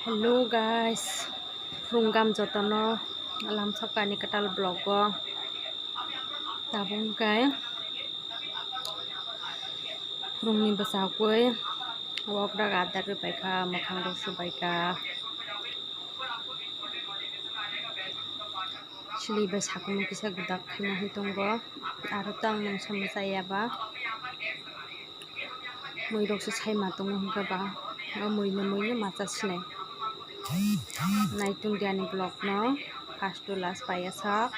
Hello guys, Rungam jotono alam sokani katal blogo tabung kai rungni basakui wok dak adar baika makhang ro subaika chili basakung kisa gudak khina hitongo aro tang nang samasaya ba moi rok se sai matung hingka ba moi macha sinai naitung diani blog no first to last payasa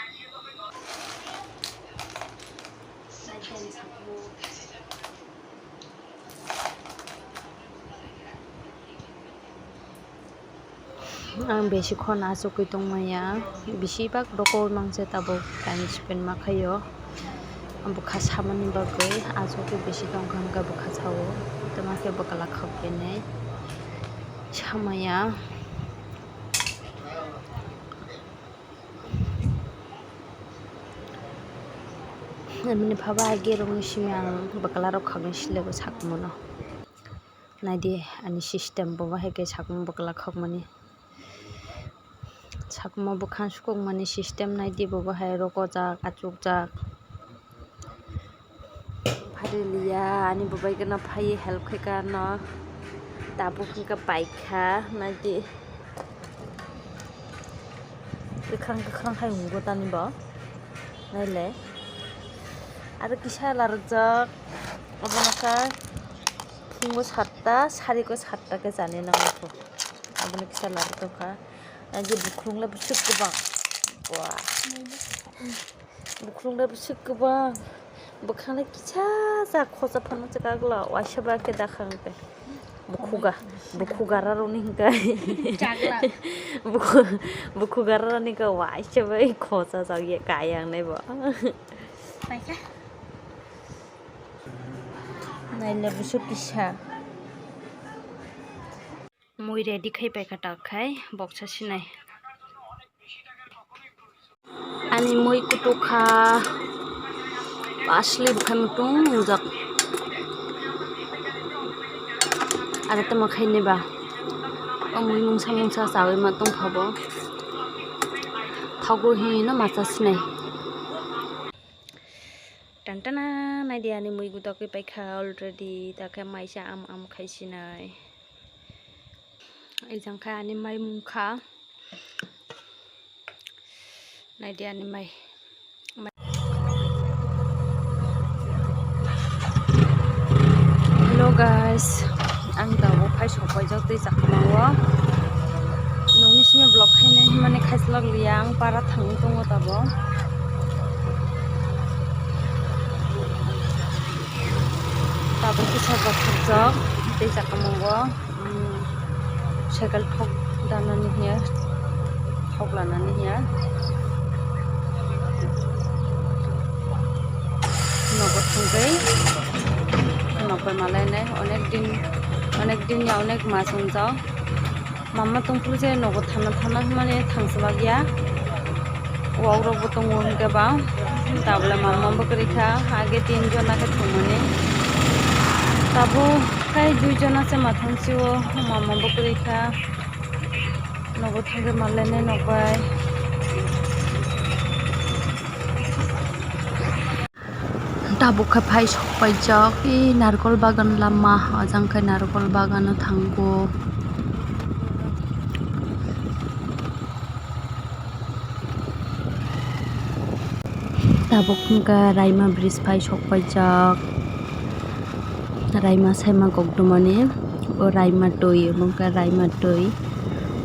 ang besi khona asukui tongmaya besibak roko mangse tabo time spend makayo ambo khasamani bagui ajoke besi tongkham ga bo khasawo tamake bakala khapene samaya namini phaba gerong simyang bakala rok khagni silego sakmono naidi ani system bo bahai ke sakmo bakala khagmani sakmo bo khanskok mani system naidi bo bahai roko jak achuk jak Liya ani babai gana phai help khaika no tabu khangka paikha naidi khang khai hungo tani bo naile aro kisa larjak obonaka phungbo 7ta sariko 7ta ke jani nango aboni kisa larjaka je bukrungla busuk gobang wa bukrungla busuk gobang bukhangla kisa ja khoja phano chakagla waisaba ke dakhangpe bukhuga raroni hingkai bukhuga raroni ka waisaba khoja jagye kayang nei bo paika naile busuk kisa moi ready khai paika takai boksa sinai ani moi kutukha asli bukan mutung ujak ada tema khaine ba moi mungsa sawi matung phabo thago hina macha sinai tantana naidi ani moi gutakui paikha already take maisa am khaisinai ejangkha ani mai mungkha naidi ani mai Hello guys, ang dawo phai sopai jak tei jakmawo nongni sime vlog khaine himani khaislak liang para thangni tongo tabo kisa bathak tei jakmawo cycle thok danani hiya thok lanani hiya nogot thungkai nopai malai nai onek din ya onek mas unjao mama tongpul je nogot thana mane thangsabak ya wau rok bo tongo hingke ba tabla mama bo korikha age 3 jona ke thongmani tabo kai 2 jona se mathangsiwo mama bo korikha nogot thangke malai nai nokai tabuk phai sopai jak narkol bagan lama ajangkai narkol bagan thango tabuk hingka raima bridge phai sopai jak raima saima gogdomani o raima tui mungka raima tui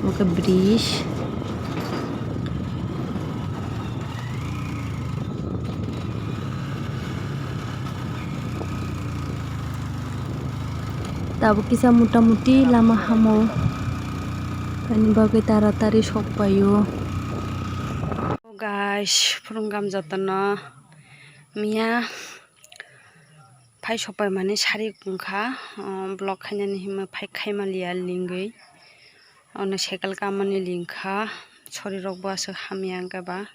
mungka bridge tabo kisa muti lama hamo kani bagai taratari sokpayo guys Rungam jotono mia phai sopai mani sari kungkha blog khainani hima phai khaimalia lingui ono cycle kamani lingkha sori rok bo asuk hamyangka ba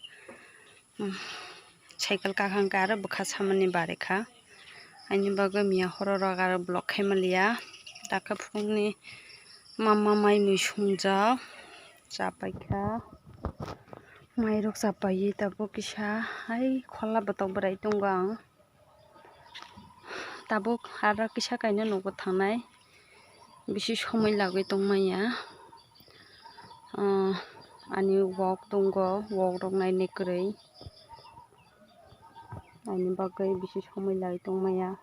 cycle kakhangka aro bukha samani barekha ani bagai mia hororok aro blog khaimalia taka phungni Mama mai mui sungjak chapaikha mai rok chapai tabo kisa hai khola batok brai tongo ang tabo hara kisa kaino nugo thangnai bisi somoi lagui tongmaya ani wok tongo wok rok nainai kwrui naini bagui bisi somoi lagui tongmaya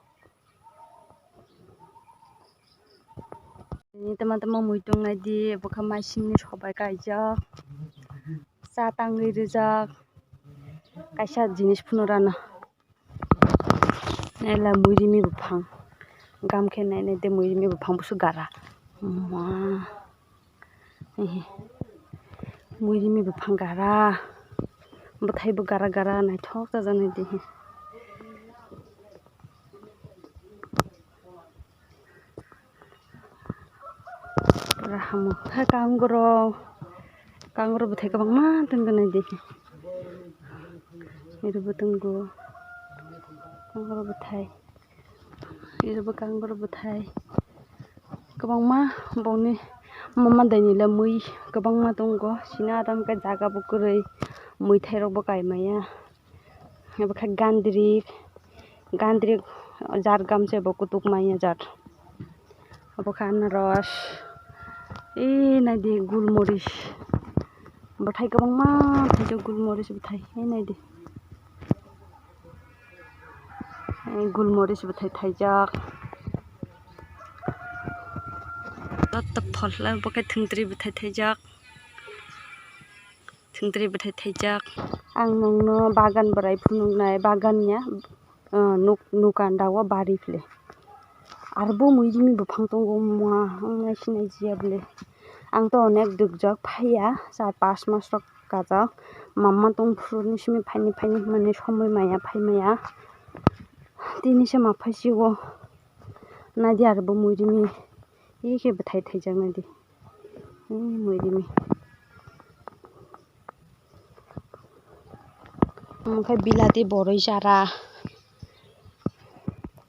ni tama mui tongnai di bokha mai singni sobai kaijak cha tangui rijak kaisa jinis phano rano naila muirimi buphang gam khe nainai de muirimi buphang buso gara muirimi buphang gara bwthai bo gara gara naithok chajaknai di rahamu ha kanggoro bwthai kwbangma tonggonai di irobo tongo kanggoro bwthai irobo kanggoro bwthai kwbangma bongni mama dainila mui kwbangma tongo sina adam khe jaga bo kwrui mui thai rok bo kaimaya ebokha gandrik jar gamse bo kutukmaya jar obokha anaros naidi gulmoris bwthai kwbangma thaijak gulmoris bwthai naidi gulmoris bwthai thaijak joto phol bokha thungtri bwthai thaijak ang nongno bagan brai phunuknai bagannya nukan dago bari phile arbo muirimi buphang tongo ma angnai sinai jia bole ang to onek dugjak phaiya 4-5 mas rok kajak mama tongphuru simi phaini mane somoi maya phaimaya tini se ma phaisigo naidi arbo muirimi khe bwthai thaijak naidi muirimi ओमफ्राय बिलाति बरै Zara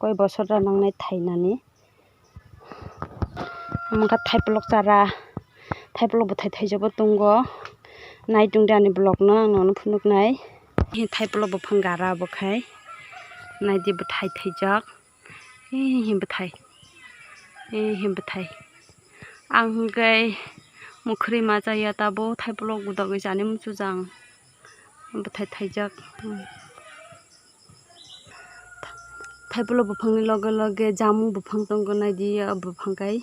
कय बছर नांनाय थाइनानै ओमफ्राय थाइपलक Zara थाइपलक बथाय थाइजोबो दंगो नायदुंदानि ब्लगनो आंनावनो फुनुकनाय थाइपलक बफां गारा बखाय नायदि बथाय थाइजाक बथाय आं गै मुखरि मा जाया ताबो थाइपलक गुदागै जानो मुजुजां बथाय थाइजाक थाइपलक बफांनि लगे लगे जामु बफां दंगो नायदि बफां गाय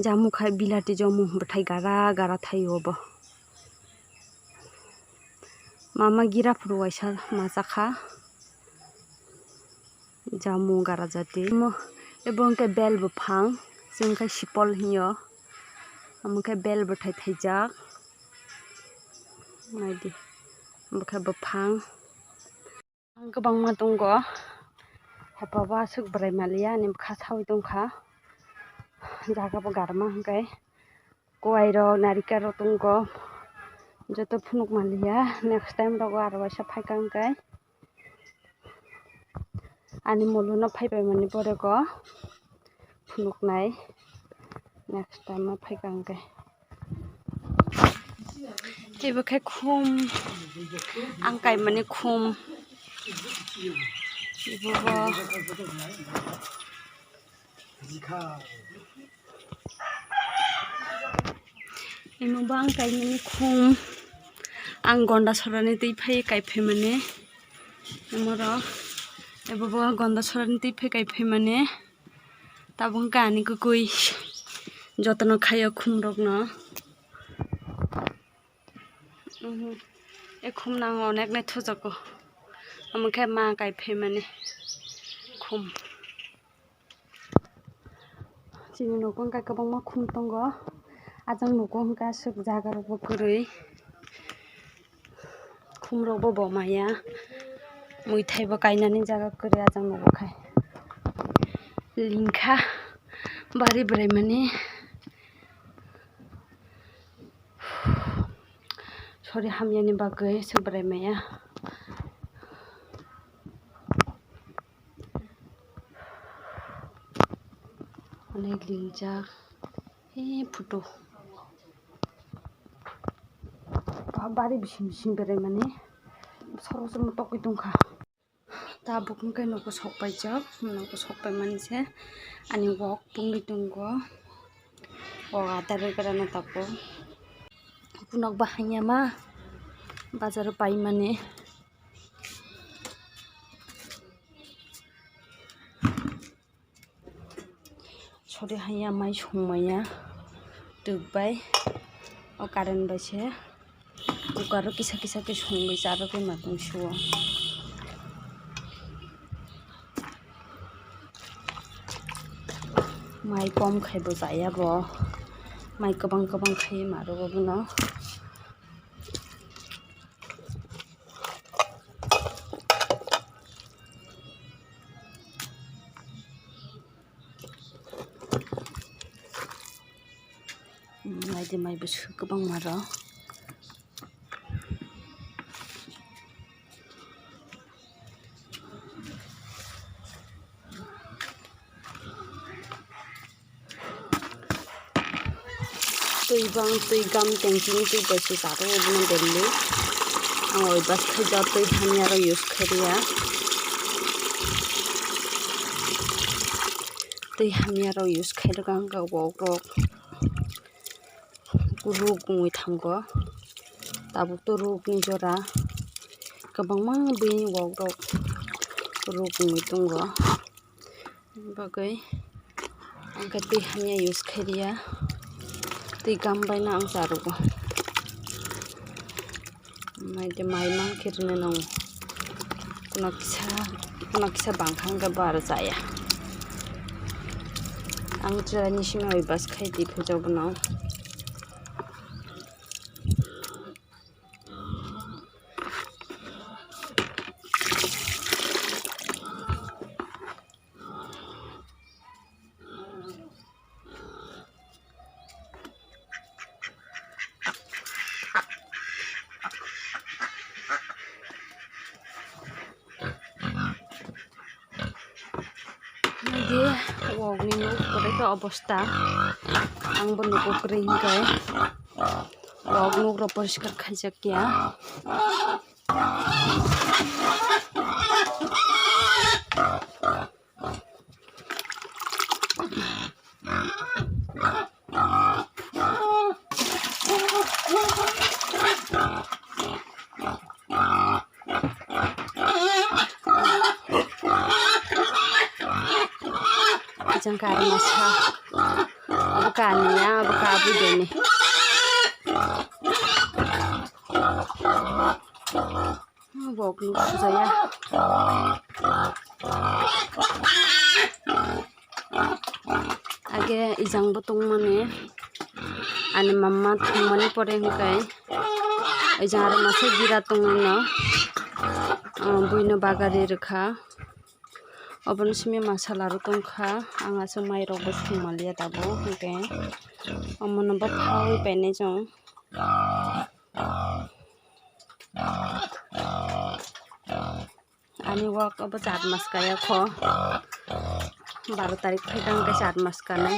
जामु खाय बिलाति जमु बथाय गारा गारा थायो अब मामा गिरा फुरवाइसा माजाखा जामु गारा जाति एबं के बेल बफां जोंखाय सिपल हियो ओमखाय बेल बथाय थाइजाक नायदि ओमखाय बफां गोबांमा दंगो हेपाबा सुक ब्राय मालिया नि खासाव दंखा जागाबो गारमा हंगाय गय रो नारिकेल रो दंगो जत फुनुक मालिया नेक्स्ट टाइम रगो आरो वाइसा फायखांगाय आनि मलुना फायबाय माने बरेगो फुनुकनाय नेक्स्ट टाइम फायखांगाय जेबोखाय खुम आं गाय माने खुम इनुबा आं गाय माने खुम आं गंडा सरानि दै फाय गायफाय माने इमरा एबो गंडा सरानि दै फाय गायफाय माने ताबो गानि गय जतन खायो खुम रगनो ए खुम नांग अनेक नाय थुजाको ओमखाय मा गायफाय माने खुम जोंनि न'खौ गोबांमा खुम दंगो आजों न'खौ गासैबो जागारबो गोरै खुम रगबो बमाया मैथायबो गायनानै जागा गोरै आजों न'खाय लिंखा बारि बोराय माने सरि हामियानि बागै सोब्राय माया अनेक लिंजाक फुटो बारी बिसिं बेराय माने सरसम टकि दंखा दा बुकुंखाय न'खौ सकबाय जोब न'खौ सकबाय मानसे आनि वक पुंनि दंगो वक आदार रोगाना ताको पुनक बाहायnya मा बाजार बाय माने सरि हाया माइ संमाया दोगबाय ओ कारेन्ट बायसे उगारो किसा किसा के संबाय जारो बे मातुं सुवा माइ कम खायबो जायाबो माइ गोबां खायो मारोबाबो न माइबो गोबां मारो tui gam tengking tui basi saro obuna delli ang oi bas khaja tui hamya ro use khariya tui hamya ro use khaira gang ga wok rok guru gungui thango tabuk to rok ni jora kabangma bini wok rok rok gungui tongo bagai angka tui hamya use khariya tui gam baina ang sarugo mai mang kirne nong kuna kisa bangkhang ga bar jaya ang trani simi oi bas khai di phujau bano wok ni nuk koreka obostha angbo nuko kring kai wok nuk ro poriskar khaijak ya jangkar masa bukannya bukabu dene wok nuk saya age ijang botong mane ani mamma thumani pore hingkai ijang ar masa gira tongna buino bagari rekha Obon simi masala ro tongkha anga so mai rok bos malia dabo hingke amon ba phai pene jong ani wak aba 4 mas kaya kho 12 tarik phai dang ka 4 mas ka nai